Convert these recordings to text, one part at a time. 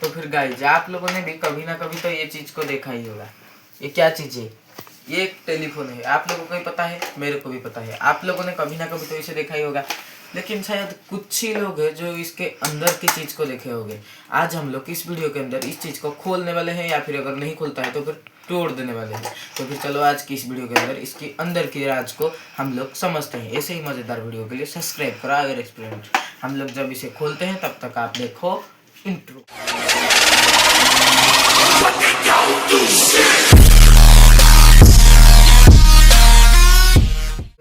तो फिर गाइज आप लोगों ने भी कभी ना कभी तो ये चीज़ को देखा ही होगा। ये क्या चीज़ है? ये एक टेलीफोन है। आप लोगों को भी पता है, मेरे को भी पता है, आप लोगों ने कभी ना कभी तो इसे देखा ही होगा। लेकिन शायद कुछ ही लोग हैं जो इसके अंदर की चीज़ को देखे होंगे। आज हम लोग इस वीडियो के अंदर इस चीज़ को खोलने वाले हैं, या फिर अगर नहीं खुलता है तो फिर तोड़ देने वाले हैं। तो फिर चलो आज की इस वीडियो के अंदर इसके अंदर की राज को हम लोग समझते हैं। ऐसे ही मज़ेदार वीडियो के लिए सब्सक्राइब करो अगर एक्सपीरियंस। हम लोग जब इसे खोलते हैं तब तक आप देखो इंट्रो।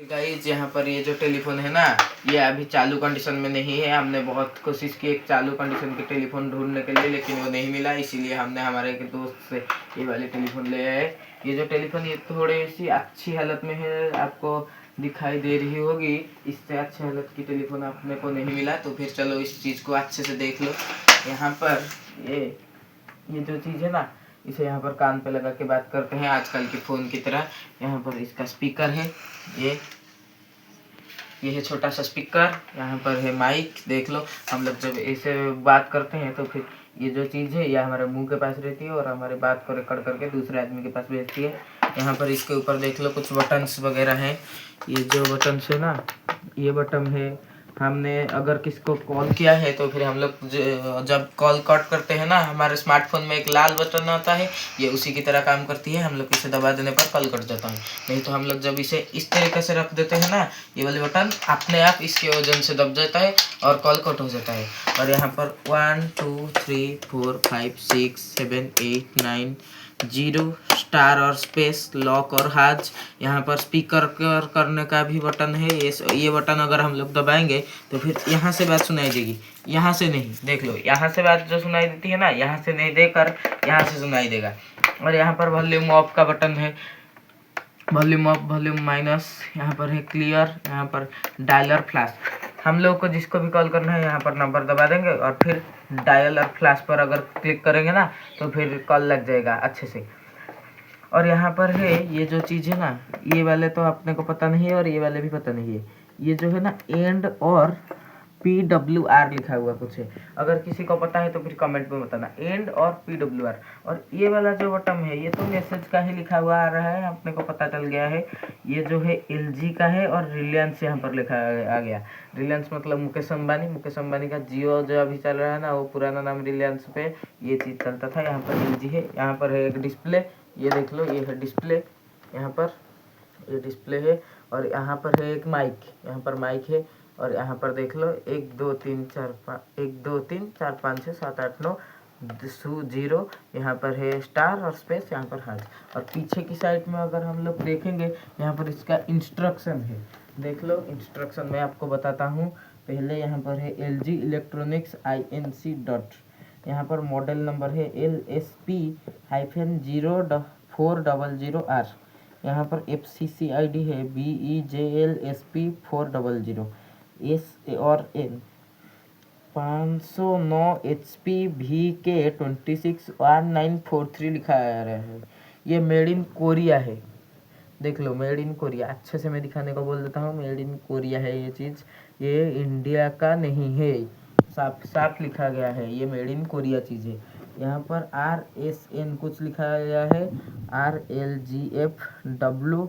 गाइस यहाँ पर ये जो टेलीफोन है ना, ये अभी चालू कंडीशन में नहीं है। हमने बहुत कोशिश की एक चालू कंडीशन के टेलीफोन ढूंढने के लिए, लेकिन वो नहीं मिला। इसीलिए हमने हमारे एक दोस्त से ये वाले टेलीफोन ले आए। ये जो टेलीफोन ये थोड़ी सी अच्छी हालत में है, आपको दिखाई दे रही होगी। इससे अच्छी हालत की टेलीफोन अपने को नहीं मिला। तो फिर चलो इस चीज़ को अच्छे से देख लो। यहाँ पर ये जो चीज़ है ना, इसे यहाँ पर कान पे लगा के बात करते हैं आजकल के फ़ोन की तरह। यहाँ पर इसका स्पीकर है, ये है छोटा सा स्पीकर। यहाँ पर है माइक, देख लो। हम लोग जब ऐसे बात करते हैं तो फिर ये जो चीज़ है यह हमारे मुंह के पास रहती है और हमारे बात को रिकॉर्ड करके दूसरे आदमी के पास भेजती है। यहाँ पर इसके ऊपर देख लो कुछ बटन्स वगैरह हैं। ये जो बटन्स है ना, ये बटन है। हमने अगर किसको कॉल किया है तो फिर हम लोग जब कॉल कट करते हैं ना, हमारे स्मार्टफोन में एक लाल बटन आता है, ये उसी की तरह काम करती है। हम लोग इसे दबा देने पर कॉल कट जाता है। नहीं तो हम लोग जब इसे इस तरीके से रख देते हैं ना, ये वाले बटन अपने आप इसके वजन से दब जाता है और कॉल कट हो जाता है। और यहाँ पर 1 2 3 4 5 6 7 8 9 0 स्टार और स्पेस, लॉक और हाज। यहाँ पर स्पीकर करने का भी बटन है। ये बटन अगर हम लोग दबाएंगे तो फिर यहाँ से बात सुनाई देगी, यहाँ से नहीं। देख लो, यहाँ से बात जो सुनाई देती है ना, यहाँ से नहीं देकर यहाँ से सुनाई देगा। और यहाँ पर वॉल्यूम ऑफ का बटन है, वॉल्यूम अप वॉल्यूम माइनस। यहाँ पर है क्लियर, यहाँ पर डायलर फ्लैश। हम लोग को जिसको भी कॉल करना है यहाँ पर नंबर दबा देंगे और फिर डायल और फ्लैश पर अगर क्लिक करेंगे ना तो फिर कॉल लग जाएगा अच्छे से। और यहाँ पर है ये जो चीज़ है ना, ये वाले तो अपने को पता नहीं है और ये वाले भी पता नहीं है। ये जो है ना एंड और PWR लिखा हुआ कुछ है, अगर किसी को पता है तो फिर कमेंट में बताना, एंड और PWR। और ये वाला जो बटन है ये तो मैसेज का ही लिखा हुआ आ रहा है, अपने को पता चल गया है। ये जो है LG का है और रिलायंस यहाँ पर लिखा आ गया। रिलायंस मतलब मुकेश अंबानी का जियो जो अभी चल रहा है ना, वो पुराना नाम रिलायंस पे ये चीज़ चलता था। यहाँ पर LG है। यहाँ पर है एक डिस्प्ले, ये देख लो, ये है डिस्प्ले। यहाँ पर ये डिस्प्ले है और यहाँ पर है एक माइक, यहाँ पर माइक है। और यहाँ पर देख लो 1 2 3 4 5 6 7 8 9 0। यहाँ पर है स्टार और स्पेस, यहाँ पर हार्ट। और पीछे की साइड में अगर हम लोग देखेंगे, यहाँ पर इसका इंस्ट्रक्शन है। देख लो, इंस्ट्रक्शन मैं आपको बताता हूँ। पहले यहाँ पर है LG इलेक्ट्रॉनिक्स INC डॉट, यहाँ पर मॉडल नंबर है LSP-0400R। यहाँ पर FCC ID है BEJLSP 400 S और N 509 HP VK 261943 लिखा आ रहा है। ये मेड इन कोरिया है, देख लो, मेड इन कोरिया। अच्छे से मैं दिखाने को बोल देता हूँ, मेड इन कोरिया है ये चीज़, ये इंडिया का नहीं है। साफ साफ लिखा गया है, ये मेड इन कोरिया चीज़ है। यहाँ पर RSN कुछ लिखा गया है, RLGFW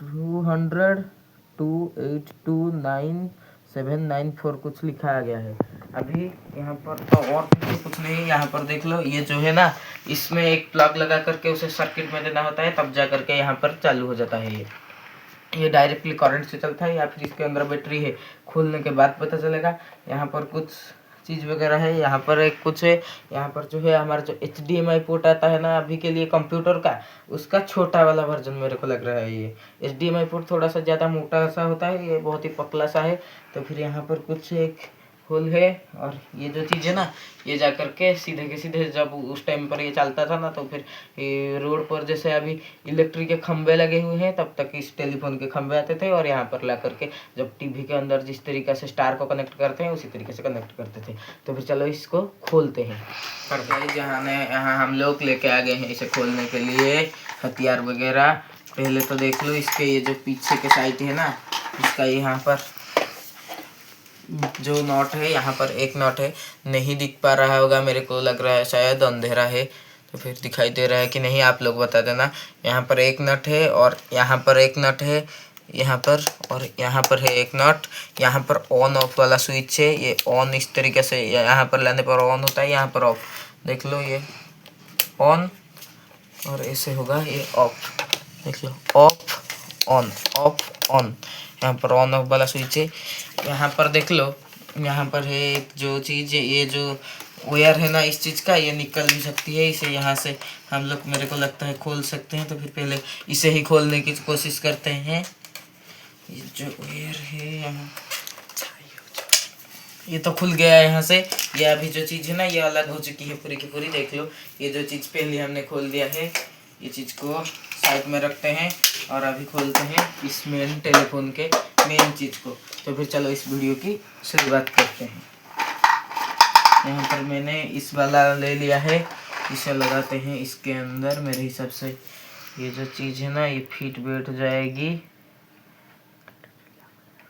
200282974 कुछ लिखा आ गया है। अभी यहाँ पर तो और कुछ नहीं। यहाँ पर देख लो, ये जो है ना, इसमें एक प्लग लगा करके उसे सर्किट में देना होता है, तब जा करके यहाँ पर चालू हो जाता है। ये डायरेक्टली करंट से चलता है या फिर इसके अंदर बैटरी है, खोलने के बाद पता चलेगा। यहाँ पर कुछ चीज़ वगैरह है। यहाँ पर एक कुछ है, यहाँ पर जो है हमारा जो HDMI पोर्ट आता है ना अभी के लिए कंप्यूटर का, उसका छोटा वाला वर्जन मेरे को लग रहा है। ये HDMI पोर्ट थोड़ा सा ज़्यादा मोटा सा होता है, ये बहुत ही पतला सा है। तो फिर यहाँ पर कुछ एक होल है। और ये जो चीज़ है ना, ये जा करके सीधे के सीधे जब उस टाइम पर ये चलता था ना, तो फिर ये रोड पर जैसे अभी इलेक्ट्रिक के खंभे लगे हुए हैं, तब तक इस टेलीफोन के खंभे आते थे और यहाँ पर ला करके जब टीवी के अंदर जिस तरीके से स्टार को कनेक्ट करते हैं उसी तरीके से कनेक्ट करते थे। तो फिर चलो इसको खोलते हैं। यहाँ हम लोग लेके आ गए हैं इसे खोलने के लिए हथियार वगैरह। पहले तो देख लो इसके ये जो पीछे के साइड है ना, इसका यहाँ पर जो नॉट है यहाँ पर एक नॉट है, नहीं दिख पा रहा होगा, मेरे को लग रहा है शायद अंधेरा है, तो फिर दिखाई दे रहा है कि नहीं आप लोग बता देना। यहाँ पर एक नट है और यहाँ पर एक नट है, यहाँ पर और यहाँ पर है एक नट। यहाँ पर ऑन ऑफ वाला स्विच है, ये ऑन इस तरीके से यहाँ पर लाने पर ऑन होता है, यहाँ पर ऑफ। देख लो ये ऑन और ऐसे होगा ये ऑफ। देख लो ऑफ ऑन ऑफ ऑन, यहाँ पर ऑन ऑफ वाला स्विच है। यहाँ पर देख लो, यहाँ पर है एक जो चीज़ है, ये जो वायर है ना इस चीज़ का, ये निकल भी सकती है। इसे यहाँ से हम लोग मेरे को लगता है खोल सकते हैं, तो फिर पहले इसे ही खोलने की कोशिश करते हैं। ये जो वायर है यहाँ, ये तो खुल गया है यहाँ से। ये अभी जो चीज़ है ना ये अलग हो चुकी है पूरी की पूरी। देख लो ये जो चीज़ पहले हमने खोल दिया है, ये चीज़ को साइड में रखते हैं और अभी खोलते हैं इस मेन टेलीफोन के मेन चीज़ को। तो फिर चलो इस वीडियो की शुरुआत करते हैं। यहाँ पर मैंने इस वाला ले लिया है, इसे लगाते हैं इसके अंदर। मेरे हिसाब से ये जो चीज़ है ना ये फिट बैठ जाएगी।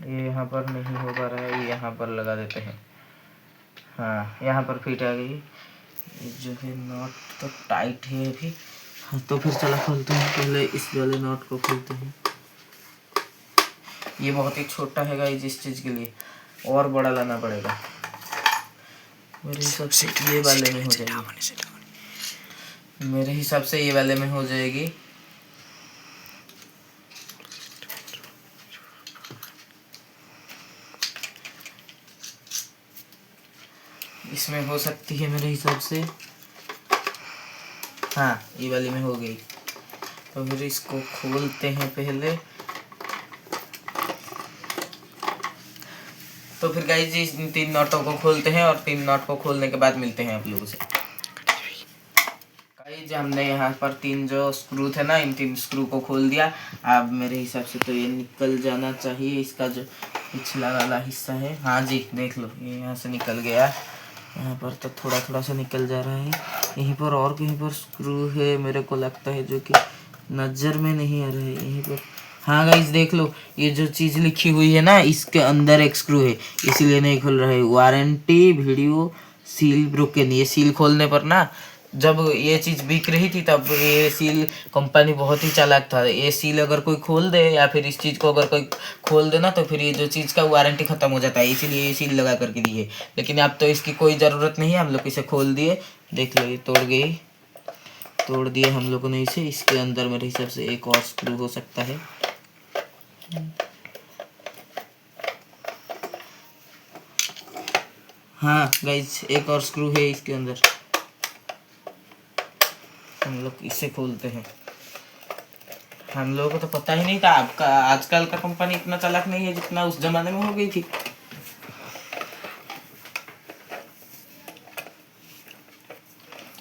ये यहाँ पर नहीं हो पा रहा है, ये यहाँ पर लगा देते हैं। हाँ यहाँ पर फिट आ गई। ये जो है नॉट तो टाइट है अभी। हाँ तो फिर चला खोलते हैं, पहले इस वाले नॉट को खोलते हैं। ये बहुत ही छोटा है गाइस, इस चीज़ के लिए और बड़ा लाना पड़ेगा। मेरे हिसाब से ये वाले में हो जाएगी, मेरे हिसाब से ये वाले में हो जाएगी। इसमें हो सकती है मेरे हिसाब से, हाँ ये वाली में हो गई। तो फिर इसको खोलते हैं पहले। तो फिर गाइस जी इन 3 नॉटों को खोलते हैं और 3 नॉट को खोलने के बाद मिलते हैं आप लोगों से। गाइस हमने यहाँ पर 3 जो स्क्रू थे ना, इन 3 स्क्रू को खोल दिया। अब मेरे हिसाब से तो ये निकल जाना चाहिए, इसका जो पिछला वाला हिस्सा है। हाँ जी देख लो ये यहाँ से निकल गया। यहाँ पर तो थोड़ा थोड़ा सा निकल जा रहा है। यहीं पर और कहीं पर स्क्रू है मेरे को लगता है, जो कि नज़र में नहीं आ रहा है यहीं पर। हाँ गाइस देख लो ये जो चीज़ लिखी हुई है ना इसके अंदर एक स्क्रू है, इसीलिए नहीं खुल रहा है। Warranty video seal broken. ये सील खोलने पर ना, जब ये चीज़ बिक रही थी तब ये सील कंपनी बहुत ही चालाक था। ये सील अगर कोई खोल दे या फिर इस चीज़ को अगर कोई खोल दे ना, तो फिर ये जो चीज़ का वारंटी ख़त्म हो जाता है, इसीलिए ये सील लगा करके दी है। लेकिन अब तो इसकी कोई ज़रूरत नहीं है, हम लोग इसे खोल दिए। देख लो ये तोड़ गई, तोड़ दिए हम लोगों ने इसे। इसके अंदर मेरे हिसाब से एक और स्क्रू हो सकता है। हाँ गाइज एक और स्क्रू है इसके अंदर, हम लोग इसे खोलते हैं। हम लोगों को तो पता ही नहीं था, आपका आजकल का कंपनी इतना चालाक नहीं है जितना उस जमाने में हो गई थी।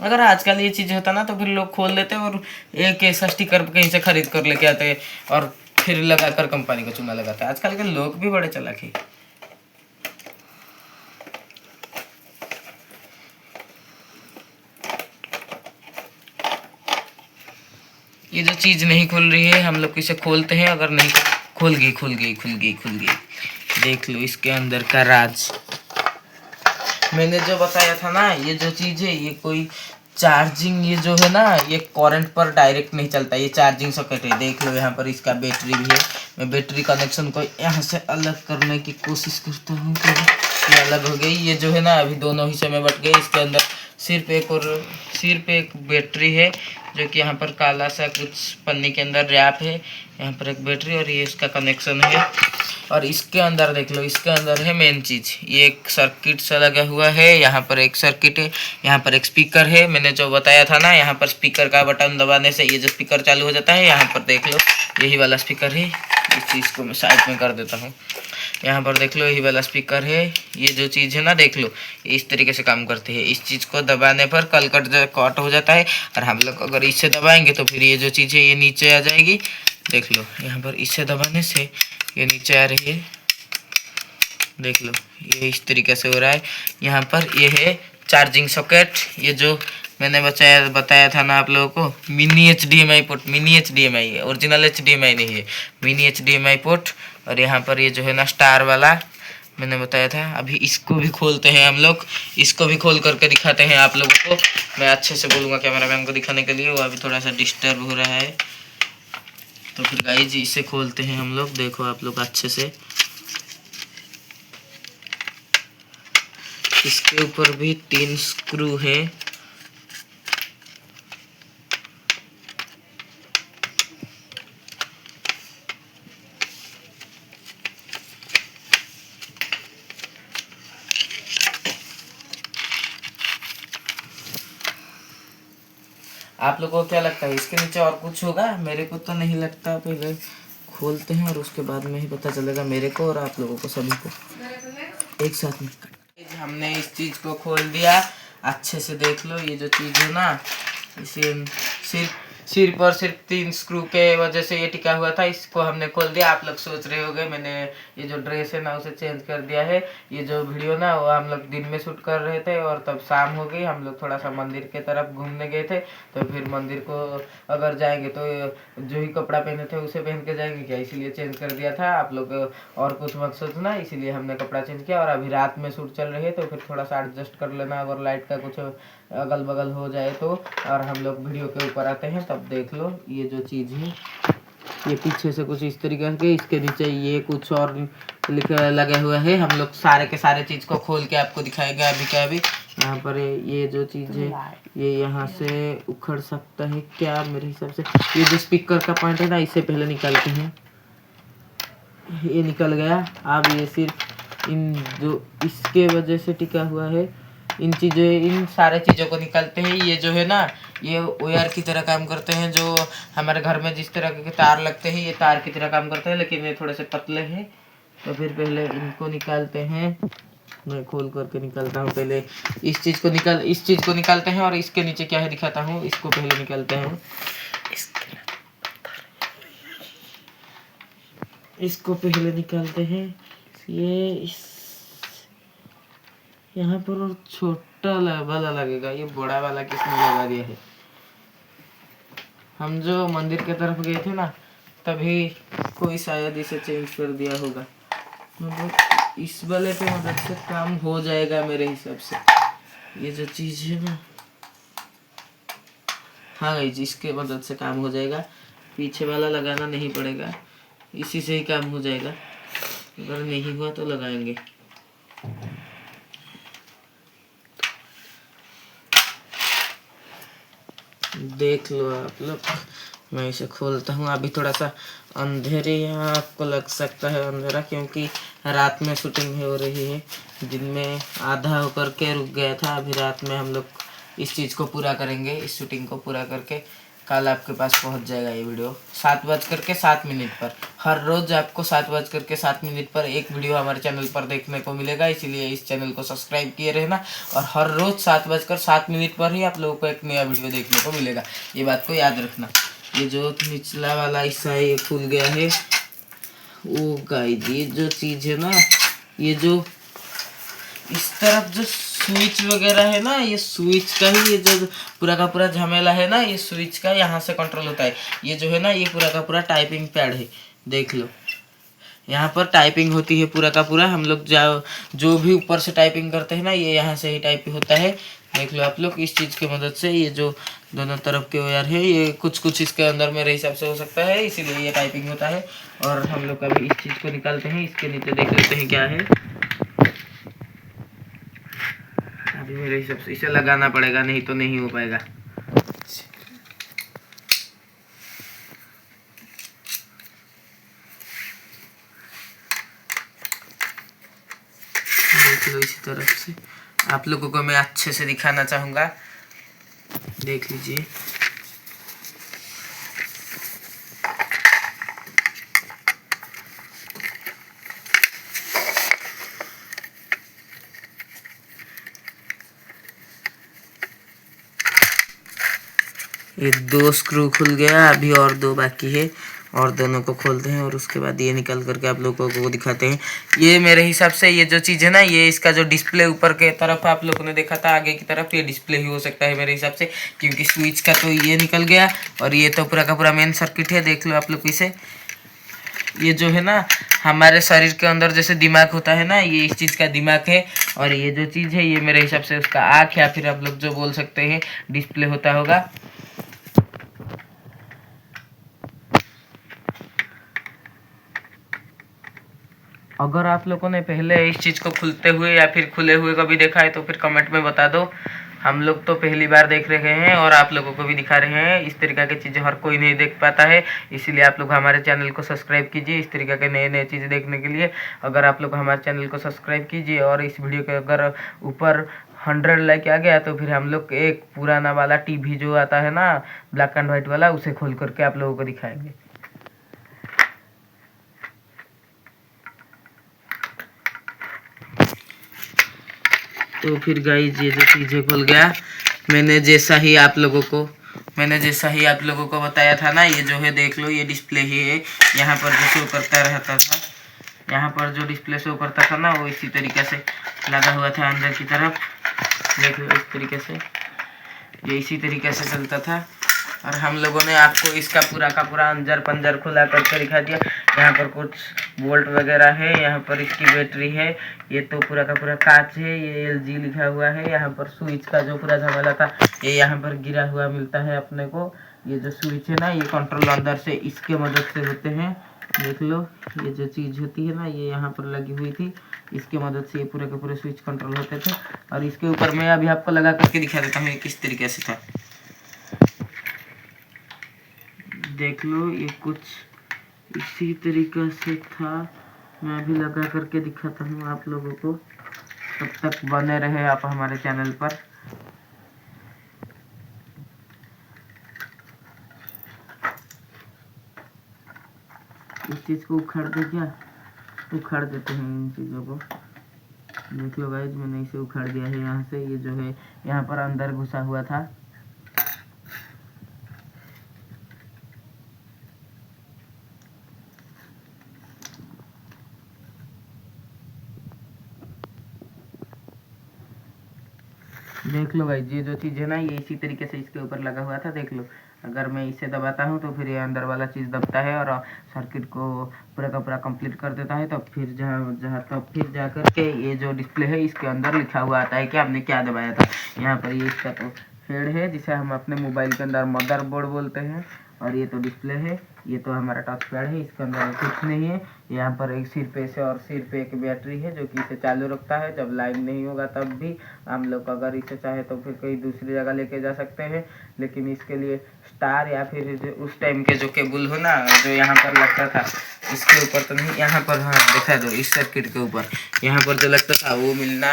अगर आजकल ये चीज़ होता ना तो फिर लोग खोल लेते और एक ऐसा स्टिकर कहीं से खरीद कर लेके आते और फिर लगाकर कंपनी को चूना लगाते। आजकल के लोग भी बड़े चालाक हैं। ये जो चीज़ नहीं खुल रही है हम लोग इसे खोलते हैं। अगर नहीं खुल गई, खुल गई, खुल गई, खुल गई। देख लो इसके अंदर का राज। मैंने जो बताया था ना ये जो चीज़ है ये कोई चार्जिंग, ये जो है ना ये करंट पर डायरेक्ट नहीं चलता, ये चार्जिंग सॉकेट है। देख लो यहाँ पर इसका बैटरी भी है। मैं बैटरी कनेक्शन को यहाँ से अलग करने की कोशिश करता हूँ, तो ये अलग हो गई। ये जो है ना अभी दोनों हिस्से में बट गए। इसके अंदर सिर्फ एक बैटरी है, जो कि यहाँ पर काला सा कुछ पन्नी के अंदर रैप है। यहाँ पर एक बैटरी और ये इसका कनेक्शन है। और इसके अंदर देख लो, इसके अंदर है मेन चीज़, ये एक सर्किट सा लगा हुआ है। यहाँ पर एक सर्किट है, यहाँ पर एक स्पीकर है। मैंने जो बताया था ना यहाँ पर स्पीकर का बटन दबाने से ये जो स्पीकर चालू हो जाता है। यहाँ पर देख लो यही वाला स्पीकर है। इस चीज़ को मैं साइड में कर देता हूँ। यहाँ पर देख लो यही वाला स्पीकर है। ये जो चीज़ है ना देख लो इस तरीके से काम करती है। इस चीज़ को दबाने पर कट हो जाता है, और हम लोग अगर इसे दबाएंगे तो फिर ये जो चीज़ है ये नीचे आ जाएगी। देख लो यहाँ पर इसे दबाने से ये नीचे आ रही है। देख लो ये इस तरीके से हो रहा है। यहाँ पर ये है चार्जिंग सॉकेट। ये जो मैंने बताया था ना आप लोगों को, mini HDMI port. Mini HDMI है, ओरिजिनल HDMI नहीं है, मिनी HDMI पोर्ट। और यहाँ पर ये जो है ना स्टार वाला मैंने बताया था। अभी इसको भी खोलते हैं हम लोग, इसको भी खोल करके दिखाते हैं आप लोगों को। मैं अच्छे से बोलूँगा कैमरा मैन को दिखाने के लिए, वो अभी थोड़ा सा डिस्टर्ब हो रहा है। तो फिर गाइस इसे खोलते हैं हम लोग, देखो आप लोग अच्छे से। इसके ऊपर भी 3 स्क्रू हैं। आप लोगों को क्या लगता है इसके नीचे और कुछ होगा? मेरे को तो नहीं लगता। पहले खोलते हैं और उसके बाद में ही पता चलेगा मेरे को और आप लोगों को, सभी को एक साथ में। हमने इस चीज को खोल दिया, अच्छे से देख लो। ये जो चीज है ना, इसे सिर्फ और सिर्फ 3 स्क्रू के वजह से ये टिका हुआ था। इसको हमने खोल दिया। आप लोग सोच रहे होंगे मैंने ये जो ड्रेस है ना उसे चेंज कर दिया है। ये जो वीडियो ना वो हम लोग दिन में शूट कर रहे थे और तब शाम हो गई। हम लोग थोड़ा सा मंदिर के तरफ घूमने गए थे, तो फिर मंदिर को अगर जाएंगे तो जो ही कपड़ा पहने थे उसे पहन के जाएंगे क्या, इसीलिए चेंज कर दिया था। आप लोग और कुछ मत सोचना, इसीलिए हमने कपड़ा चेंज किया। और अभी रात में शूट चल रही है तो फिर थोड़ा सा एडजस्ट कर लेना अगर लाइट का कुछ अगल बगल हो जाए तो। और हम लोग वीडियो के ऊपर आते हैं तब देख लो। ये जो चीज़ है ये पीछे से कुछ इस तरीके के, इसके नीचे ये कुछ और लिखा लगे हुए है। हम लोग सारे के सारे चीज़ को खोल के आपको दिखाएंगे अभी क्या। अभी यहाँ पर ये जो चीज़ है ये यहाँ से उखड़ सकता है क्या मेरे हिसाब से। ये जो स्पीकर का पॉइंट है ना, इससे पहले निकालते हैं। ये निकल गया। अब ये सिर्फ इन जो इसके वजह से टिका हुआ है, इन सारे चीज़ों को निकालते हैं। ये जो है ना ये वायर की तरह काम करते हैं। जो हमारे घर में जिस तरह के तार लगते हैं ये तार की तरह काम करते हैं, लेकिन ये थोड़े से पतले हैं। तो फिर पहले इनको निकालते हैं। मैं खोल करके निकालता हूँ। पहले इस चीज़ को निकालते हैं और इसके नीचे क्या है दिखाता हूँ। इसको पहले निकालते हैं। इसको पहले निकालते हैं। ये यहाँ पर और छोटा वाला लगेगा, ये बड़ा वाला किसने लगा दिया है? हम जो मंदिर के तरफ गए थे ना तभी कोई शायद इसे चेंज कर दिया होगा। मतलब इस वाले पे मदद से काम हो जाएगा मेरे हिसाब से। ये जो चीज़ है ना, हाँ गाइस इसके मदद से काम हो जाएगा। पीछे वाला लगाना नहीं पड़ेगा, इसी से ही काम हो जाएगा। अगर नहीं हुआ तो लगाएंगे। देख लो आप लोग, मैं इसे खोलता हूँ। अभी थोड़ा सा अंधेरे यहाँ आपको लग सकता है अंधेरा, क्योंकि रात में शूटिंग हो रही है। दिन में आधा होकर के रुक गया था। अभी रात में हम लोग इस चीज़ को पूरा करेंगे। इस शूटिंग को पूरा करके कल आपके पास पहुंच जाएगा ये वीडियो 7:07 पर। हर रोज़ आपको 7:07 पर एक वीडियो हमारे चैनल पर देखने को मिलेगा। इसीलिए इस चैनल को सब्सक्राइब किए रहना। और हर रोज़ 7:07 पर ही आप लोगों को एक नया वीडियो देखने को मिलेगा, ये बात को याद रखना। ये जो निचला वाला हिस्सा है ये खुल गया है। ओ गाइस ये जो चीज़ है ना, ये जो इस तरफ जो स्विच वगैरह है ना, ये स्विच का ही ये जो पूरा का पूरा झमेला है ना, ये स्विच का यहाँ से कंट्रोल होता है। ये जो है ना ये पूरा का पूरा टाइपिंग पैड है, देख लो। यहाँ पर टाइपिंग होती है पूरा का पूरा। हम लोग जो भी ऊपर से टाइपिंग करते हैं ना ये यहाँ से ही टाइपिंग होता है। देख लो आप लोग इस चीज़ की मदद से। ये जो दोनों तरफ के वायर है ये कुछ इसके अंदर मेरे हिसाब से हो सकता है, इसीलिए ये टाइपिंग होता है। और हम लोग अभी इस चीज़ को निकालते हैं। इसके नीचे देख लेते हैं क्या है। अभी मेरे हिसाब से इसे लगाना पड़ेगा, नहीं तो नहीं हो पाएगा। देख लो इसी तरफ से। आप लोगों को मैं अच्छे से दिखाना चाहूँगा, देख लीजिए। ये 2 स्क्रू खुल गया, अभी और 2 बाकी है। और दोनों को खोलते हैं और उसके बाद ये निकल करके आप लोगों को दिखाते हैं। ये मेरे हिसाब से ये जो चीज़ है ना, ये इसका जो डिस्प्ले ऊपर के तरफ आप लोगों ने देखा था आगे की तरफ, ये डिस्प्ले ही हो सकता है मेरे हिसाब से, क्योंकि स्विच का तो ये निकल गया और ये तो पूरा का पूरा मेन सर्किट है। देख लो आप लोग इसे। ये जो है ना हमारे शरीर के अंदर जैसे दिमाग होता है ना, ये इस चीज़ का दिमाग है। और ये जो चीज़ है ये मेरे हिसाब से उसका आँख, या फिर आप लोग जो बोल सकते हैं डिस्प्ले होता होगा। अगर आप लोगों ने पहले इस चीज़ को खुलते हुए या फिर खुले हुए कभी देखा है तो फिर कमेंट में बता दो। हम लोग तो पहली बार देख रहे हैं और आप लोगों को भी दिखा रहे हैं। इस तरीक़ा की चीज़ें हर कोई नहीं देख पाता है, इसीलिए आप लोग हमारे चैनल को सब्सक्राइब कीजिए इस तरीक़ा के नए नए चीज़ें देखने के लिए। अगर आप लोग हमारे चैनल को सब्सक्राइब कीजिए और इस वीडियो के अगर ऊपर 100 लाइक आ गया तो फिर हम लोग एक पुराना वाला टीवी जो आता है ना, ब्लैक एंड वाइट वाला, उसे खोल करके आप लोगों को दिखाएंगे। तो फिर गाइस ये जो चीज़ें खुल गया, मैंने जैसा ही आप लोगों को बताया था ना, ये जो है देख लो, ये डिस्प्ले ही है। यहाँ पर जो शो करता रहता था, यहाँ पर जो डिस्प्ले शो करता था ना, वो इसी तरीके से लगा हुआ था अंदर की तरफ। देख लो इस तरीके से, ये इसी तरीके से चलता था। और हम लोगों ने आपको इसका पूरा का पूरा अंजर पंजर खुला करके दिखा दिया। यहाँ पर कुछ वोल्ट वगैरह है, यहाँ पर इसकी बैटरी है, ये तो पूरा का पूरा कांच है, ये LG लिखा हुआ है। यहाँ पर स्विच का जो पूरा झमेला था ये यहाँ पर गिरा हुआ मिलता है अपने को। ये जो स्विच है ना, ये कंट्रोल अंदर से इसके मदद से होते हैं। देख लो ये जो चीज़ होती है ना, ये यहाँ पर लगी हुई थी, इसके मदद से ये पूरे के पूरे स्विच कंट्रोल होते थे। और इसके ऊपर मैं अभी आपको लगा करके दिखा देता हूँ ये किस तरीके से था। देख लो ये कुछ इसी तरीके से था। मैं भी लगा करके दिखाता हूँ आप लोगों को, तब तक बने रहे आप हमारे चैनल पर। इस चीज़ को उखाड़ दे क्या, उखाड़ देते हैं इन चीज़ों को। देख लो गाइज, मैंने इसे उखाड़ दिया है यहाँ से। ये जो है यहाँ पर अंदर घुसा हुआ था। देख लो गाइज, ये जो चीज़ है ना, ये इसी तरीके से इसके ऊपर लगा हुआ था। देख लो, अगर मैं इसे दबाता हूँ तो फिर ये अंदर वाला चीज़ दबता है और सर्किट को पूरा का पूरा कंप्लीट कर देता है। तब फिर फिर जा कर के ये जो डिस्प्ले है इसके अंदर लिखा हुआ आता है कि आपने क्या दबाया था। यहाँ पर ये इसका तो हेड है, जिसे हम अपने मोबाइल के अंदर मदरबोर्ड बोलते हैं। और ये तो डिस्प्ले है, ये तो हमारा टच पैड है, इसके अंदर कुछ नहीं है। यहाँ पर एक सिर पे से और सिर पे एक बैटरी है जो कि इसे चालू रखता है। जब लाइन नहीं होगा तब भी हम लोग अगर इसे चाहे तो फिर कहीं दूसरी जगह लेके जा सकते हैं। लेकिन इसके लिए स्टार या फिर उस टाइम के जो केबल हो ना, जो यहाँ पर लगता था, इसके ऊपर तो नहीं, यहाँ पर हाँ दिखा दो, इस सर्किट के ऊपर यहाँ पर जो लगता था वो मिलना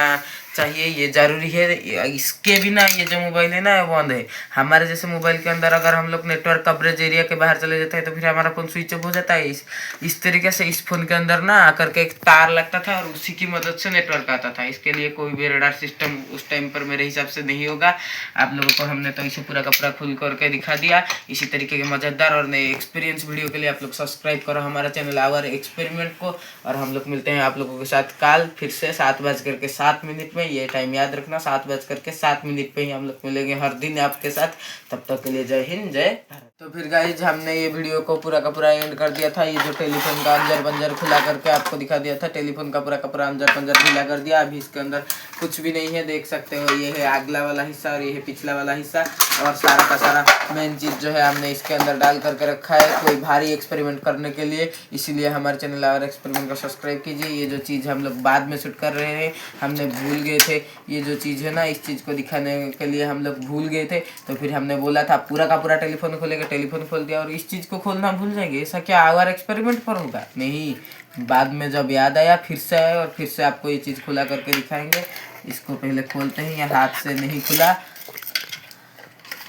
चाहिए, ये जरूरी है। इसके बिना ये जो मोबाइल है ना बंद है। हमारे जैसे मोबाइल के अंदर अगर हम लोग नेटवर्क कवरेज एरिया के बाहर चले जाते हैं तो फिर हमारा फोन स्विच ऑफ हो जाता है। इस तरीके से इस फोन के अंदर ना आकर के एक तार लगता था और उसी की मदद से नेटवर्क आता था। इसके लिए कोई भी रडार सिस्टम उस टाइम पर मेरे हिसाब से नहीं होगा। आप लोगों को हमने तो इसे पूरा का पूरा खुल करके दिखा दिया। इसी तरीके के मज़ेदार और नए एक्सपीरियंस वीडियो के लिए आप लोग सब्सक्राइब करो हमारा चैनल आवर एक्सपेरिमेंट को। और हम लोग मिलते हैं आप लोगों के साथ कल फिर से 7:07 में। ये टाइम याद रखना, 7:07 पे ही हम लोग मिलेंगे हर दिन आपके साथ। तब तक के लिए जय हिंद, जय भारत। तो फिर गाइज हमने ये वीडियो को पूरा का पूरा एंड कर दिया था। ये जो टेलीफोन का अंजर पंजर खुला करके आपको दिखा दिया था, टेलीफोन का पूरा अंजर पंजर खुला कर दिया। अभी इसके अंदर कुछ भी नहीं है, देख सकते हो। ये है अगला वाला हिस्सा और ये है पिछला वाला हिस्सा। और सारा का सारा मेन चीज़ जो है हमने इसके अंदर डाल करके रखा है कोई भारी एक्सपेरिमेंट करने के लिए। इसीलिए हमारे चैनल और एक्सपेरिमेंट को सब्सक्राइब कीजिए। ये जो चीज़ हम लोग बाद में शूट कर रहे हैं, हमने भूल गए थे। ये जो चीज़ है ना, इस चीज़ को दिखाने के लिए हम लोग भूल गए थे। तो फिर हमने बोला था पूरा का पूरा टेलीफोन खोलेगा, टेलीफोन खोल दिया और इस चीज़ को खोलना भूल जाएंगे। ऐसा क्या आवर एक्सपेरिमेंट पर होगा? नहीं, बाद में जब याद आया फिर से आया और फिर से आपको ये चीज़ खुला करके दिखाएंगे। इसको पहले खोलते हैं। ये हाथ से नहीं खुला,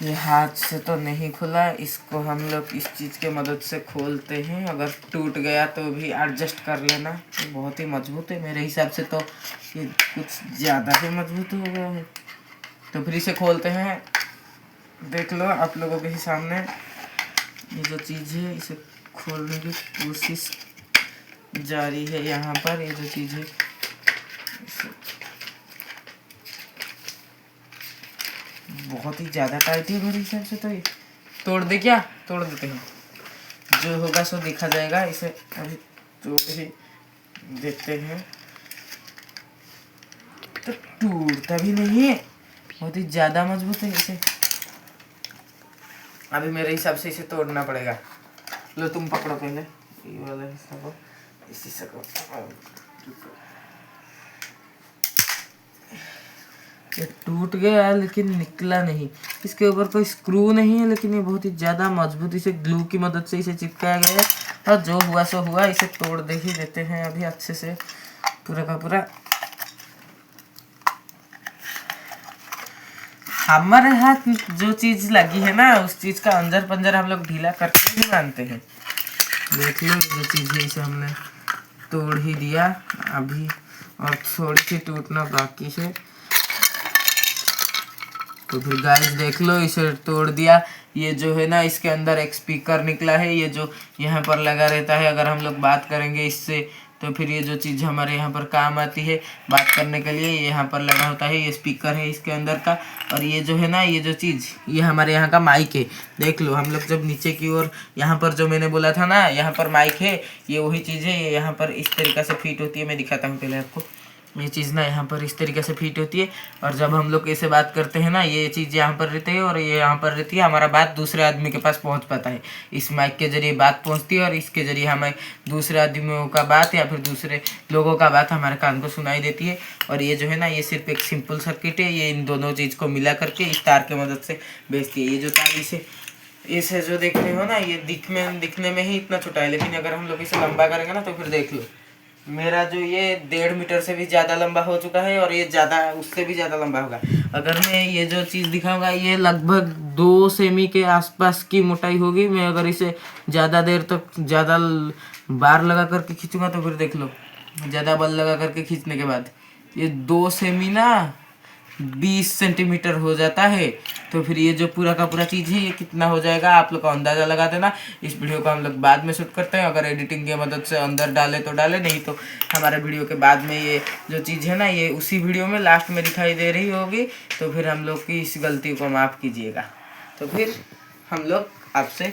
ये हाथ से तो नहीं खुला। इसको हम लोग इस चीज़ के मदद से खोलते हैं। अगर टूट गया तो भी एडजस्ट कर लेना। ये बहुत ही मजबूत है, मेरे हिसाब से तो ये कुछ ज़्यादा ही मजबूत हो गया है। तो फिर इसे खोलते हैं। देख लो आप लोगों के ही सामने ये जो चीज़ है, इसे खोलने की कोशिश जारी है। यहाँ पर ये जो चीज़ है बहुत ही ज़्यादा टाइट है मेरे हिसाब से। तो ये तोड़ देते हैं, जो होगा सो देखा जाएगा। इसे अभी तोड़ ही देखते हैं। तो टूटता भी नहीं है, बहुत ही ज्यादा मजबूत है। इसे अभी मेरे हिसाब से इसे तोड़ना पड़ेगा। लो तुम पकड़ो पहले ये वाला हिस्सा को, इसी से को। ये टूट गया लेकिन निकला नहीं। इसके ऊपर कोई स्क्रू नहीं है, लेकिन ये बहुत ही ज़्यादा मजबूत, इसे ग्लू की मदद से इसे चिपकाया गया है। और जो हुआ सो हुआ, इसे तोड़ दे ही देते हैं अभी अच्छे से पूरा का पूरा। हमारे हाथ जो चीज़ लगी है ना, उस चीज़ का अंजर पंजर हम लोग ढीला करके ही मानते हैं। देख लो जो चीज़ है इसे हमने तोड़ ही दिया अभी, और थोड़ी सी टूटना बाकी है। तो फिर गाइस देख लो, इसे तोड़ दिया। ये जो है ना, इसके अंदर एक स्पीकर निकला है, ये जो यहाँ पर लगा रहता है। अगर हम लोग बात करेंगे इससे तो फिर ये जो चीज़ हमारे यहाँ पर काम आती है बात करने के लिए, ये यहाँ पर लगा होता है। ये स्पीकर है इसके अंदर का। और ये जो है ना, ये जो चीज़, ये हमारे यहाँ का माइक है। देख लो, हम लोग जब नीचे की ओर यहाँ पर जो मैंने बोला था ना, यहाँ पर माइक है, ये वही चीज़ है। ये यहाँ पर इस तरीक़े से फिट होती है। मैं दिखाता हूँ पहले आपको। ये चीज़ ना यहाँ पर इस तरीके से फिट होती है, और जब हम लोग ऐसे बात करते हैं ना, ये चीज़ यहाँ पर रहती है और ये यहाँ पर रहती है। हमारा बात दूसरे आदमी के पास पहुँच पाता है। इस माइक के जरिए बात पहुँचती है, और इसके जरिए हमें दूसरे आदमियों का बात या फिर दूसरे लोगों का बात हमारे कान को सुनाई देती है। और ये जो है ना, ये सिर्फ एक सिंपल सर्किट है। ये इन दोनों चीज़ को मिला करके इस तार की मदद से भेजती है। ये जो तार इसे जो देख रहे हो ना, ये दिखने में ही इतना छोटा है, लेकिन अगर हम लोग इसे लंबा करेंगे ना, तो फिर देख लो, मेरा जो ये 1.5 मीटर से भी ज़्यादा लंबा हो चुका है, और ये ज़्यादा उससे भी ज़्यादा लंबा होगा। अगर मैं ये जो चीज़ दिखाऊंगा, ये लगभग 2 सेमी के आसपास की मोटाई होगी। मैं अगर इसे ज़्यादा देर तक ज़्यादा बार लगा करके खींचूंगा, तो फिर देख लो, ज़्यादा बल लगा करके खींचने के बाद ये 2 सेमी ना 20 सेंटीमीटर हो जाता है। तो फिर ये जो पूरा का पूरा चीज़ है, ये कितना हो जाएगा आप लोग का अंदाज़ा लगा देना। इस वीडियो को हम लोग बाद में शूट करते हैं। अगर एडिटिंग की मदद से अंदर डाले तो डाले, नहीं तो हमारे वीडियो के बाद में ये जो चीज़ है ना, ये उसी वीडियो में लास्ट में दिखाई दे रही होगी। तो फिर हम लोग की इस गलती को माफ़ कीजिएगा। तो फिर हम लोग आपसे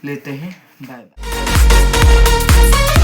लेते हैं बाय बाय।